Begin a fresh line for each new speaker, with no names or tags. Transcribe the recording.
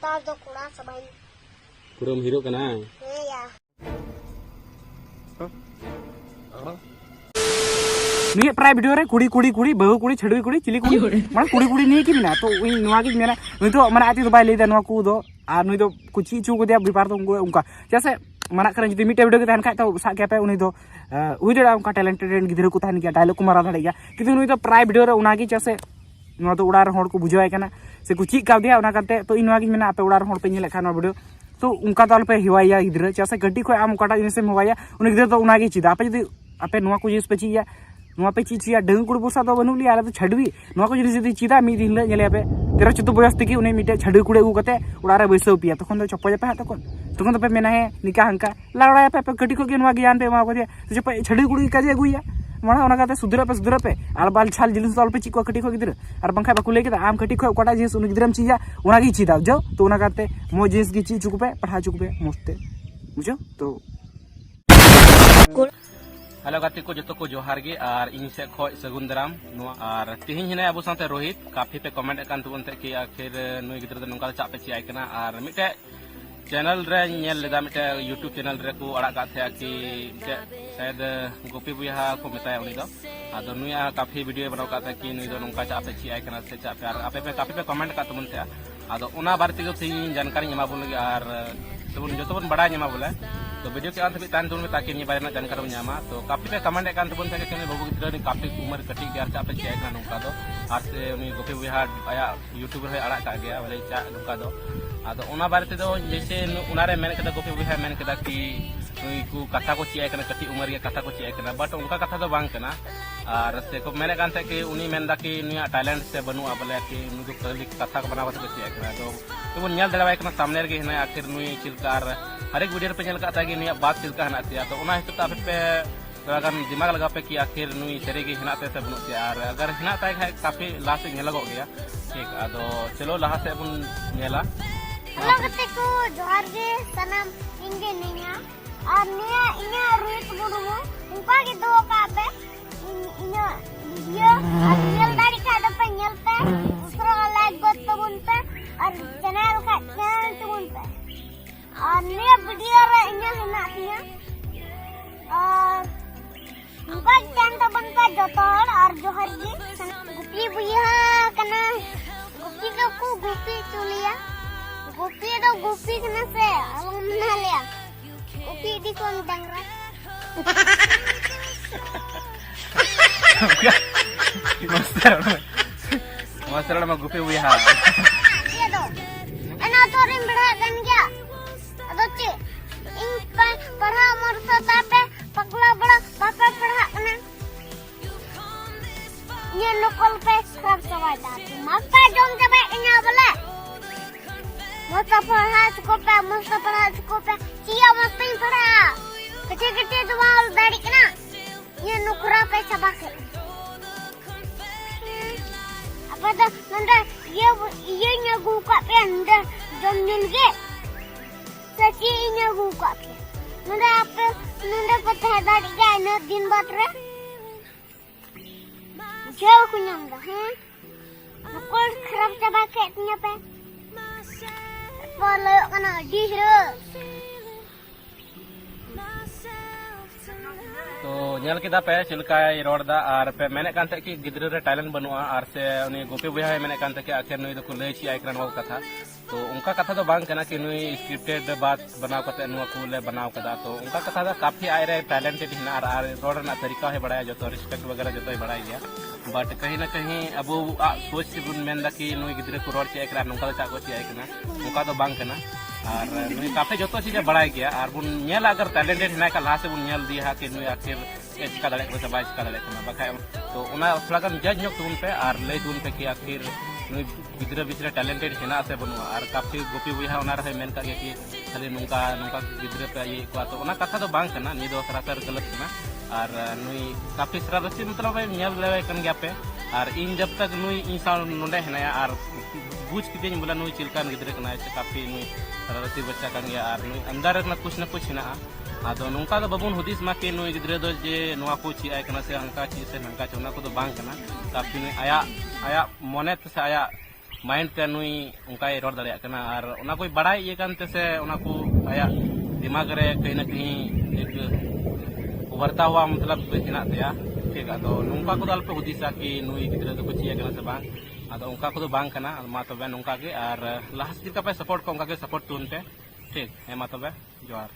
Tar do kura sabai.
Kurum hero kana.
Ya.
नी प्राय video रे कुड़ी कुड़ी कुड़ी बहु कुड़ी छड़वी कुड़ी चिली कुड़ी माने कुड़ी कुड़ी नहीं की ना तो इन नवा की मेना नुई तो माने आती तो बाय लेदा नवा को दो आर नुई तो कुछ चीज को दिया विपार तो उनका जैसे माना करे जदी मिटे वीडियो के तहन खाय तो सा के पे उनी तो हुई जड़ा उनका टैलेंटेड गिदर को तहन गया डायलॉग को मारा धड़े गया किंतु नुई तो प्राय वीडियो रे उना की जैसे नवा तो उड़ार होड़ को बुझाय काना से कुछ चीज का दिया उना करते तो इन नवा की मेना आपे उड़ार होड़ पे नेले खाना वीडियो तो उनका तो पे हिवाया गिदर जैसे गड्डी को आम काटा जिनसे मोबाइल उन गिदर तो उना की चीज आपे जदी आपे नवा को जिस पे चीज पे चीज डंग कुड़ बोसा तो बनू लिया तो छड़वी को जिनिस चीदा मिद दिन नेले पे 13-14 बयस तक उन्हें मिटे छड़वी कुड़े अगू कते उड़ारे बैसाव पिया तखन तो चप्पा पे तखन तो पे मेना है निका हंका लाड़ा पे कटी को नवा ज्ञान पे एमा को दिया पे छड़वी कुड़ी काजे अगुया माना ओना काते सुधरा पे आर बाल छाल जिनिस तो अल्प चीज को कटी को गिदर आर बंखा बाकु लेके आम कटी को कोटा जिनिस उन गिदरम चीजा ओना की चीदा जो तो ओना काते मो जिनिस की चीज चुक पे पढ़ा चुक पे मस्ते बुझो तो
हेलो गाती को जो को जोहार गे और इन से खो सगुन दाराम और तिहिन हिने अबो साथे रोहित काफी पे कमेंट कान तुबन ते कि आखिर नुई गिदर दो नंका चाप पे चियाय कना और मिटे चैनल रे नेल लेदा मिटे यूट्यूब चैनल रे को अड़ा का थे कि शायद गोपी बुया को मेताय उनी दो आदो नुई काफी वीडियो बनाव का था कि नुई दो नंका चाप पे चियाय कना से चाप और आपे पे काफी पे कमेंट का तुबन थे आदो ओना बारती को तिहिन जानकारी एमा बोल लगे और तुबन जो तुबन बड़ा एमा बोले तो वीडियो के अंत में तान तुम ताकि नि बारे में जानकारी ᱧᱟᱢᱟ तो काफी पे कमेंट कान तुबन थे कि बाबू गिदरा नि काफी उम्र कटी गया चापे चियाय कना नोका दो और से उनी गोपी बुया आया यूट्यूब रे अड़ा का गया बोले चा नोका दो आदो ओना बारे ते दो जैसे उनारे मेन कदा गोपी बुया मेन कदा कि नुई को कथा को चियाय कना कटी उम्र के कथा को चियाय कना बट उनका कथा दो बांग कना और से को मेने कान थे कि उनी मेन दा कि नुया टैलेंट से बनुआ बोले कि नु तो कली कथा को बनावा तो चियाय कना तो नुन नेल दड़ावाय कना सामने रे हिना आखिर नुई चिलकार हर एक वीडियो पे नेल का कि नुया बात चिलका हना तिया तो ओना हिसाब तापे पे अगर दिमाग लगा पे कि आखिर नुई सेरे के हिना ते से बनु तिया और अगर हिना ताय खाय काफी लास्ट नेल गो गया ठीक आदो चलो लहा से बुन नेला
हेलो गते को जोहार गे सनम इंगे निया और निया इना रोहित मुर्मू उनका के दो का पे इना वीडियो और नेल दाड़ी का पे नेल पे दूसरा लाइक गो तो बुन पे और चैनल तो बुन पे और नया वीडियो रे इना हिना तिया और उनका चैनल तो बन का जोतोड़ और जोहार गे गुपी बुया कना गुपी को गुपी चुलिया गुपी तो गुपी कना से अलग मना लिया गुपी दी कौन डंगरा
मास्टर में गुपी बुया
ये दो एना तो रिम बड़ा गन गया अदो चे इन पढ़ा मोर सता पे पगला बड़ा पापा पढ़ा कना ये नकल पे खराब सवाल दाती मक्का जोम जबे इना बोले मस्त पढ़ा को पे चिया मस्त ही पढ़ा कटे दुआल दाड़ी कना ये नुकरा पे सबा के apa dah nanda ye nyagu ka pe nanda jomnin ge sachi nyagu ka pe nanda pata dari ga na din batre jauh kunyanga nakol kharap chaba ke nya pe polo kana di hero
तो nail केदा पे चिलकाय रोडदा और पे मेने कान कि गिदरे रे talent बनुआ और से उनी गोपी बुया मेने कान कि आखिर नुई दो को लय छी आइकरन वो कथा तो उनका कथा तो बांग कना कि नुई स्क्रिप्टेड बात बनाव कते नुआ को ले बनाव कदा तो उनका कथा दा काफी आय रे टैलेंटेड हिना और रोड ना तरीका है बड़ा जो तो रिस्पेक्ट वगैरह जो तो बड़ा गया बट कहीं ना कहीं अब सोच से बुन मेन दा कि नुई गिदरे को रोड छी आइकरा नुका चा को छी आइकना उनका तो बांग कना और नुई काफी जो तो चीज बड़ा गया और बुन नेल अगर टैलेंटेड हिना का लास्ट बुन नेल दिया कि नुई आखिर चिका दाड़े को बाय चिका दाड़े बखा तो थोड़ा गान जज ᱧᱚᱜ तुम पे और लय तुम पे कि आखिर नुई गिदरा बिचरे टैलेंटेड हिना से बनुआ और काफी गोपी बुया ओना रहे मेन का कि खाली नुका गिदरा पे ये को तो ओना कथा तो बांग कना नि दो सरासर गलत कना और नुई काफी सरारती मतलब नेल लेवे कन गया पे और इन जब तक नुई इंसान नोंडे हनाया और बुझ किदेन बोला नुई चिलकान गिदरा कना काफी नुई सरारती बच्चा कन गया और नुई अंदर ना कुछ हिना आदो नोंका दो बाबून हुदिस मा के नुई गिदरे दो जे नोआ को चियाय कना से अंका ची से नंका चोना को दो बांग कना काफी नुई आया मने से आया माइंड ते नुई उनकाय रोड दाड़े कना और उना कोई बड़ाई ये कानते से उना को आया दिमाग रे कहीं ना कहीं एक उभरता हुआ मतलब हिना तया ठीक है तो नुका को अल्प हुदिसा कि नुई गिद्रा तो कुछ ये कना से बांग आदो उनका को बांग कना मा तबे नुका के और लास्ट का पे सपोर्ट को उनका के सपोर्ट तुनते ठीक है मा तबे जोहार।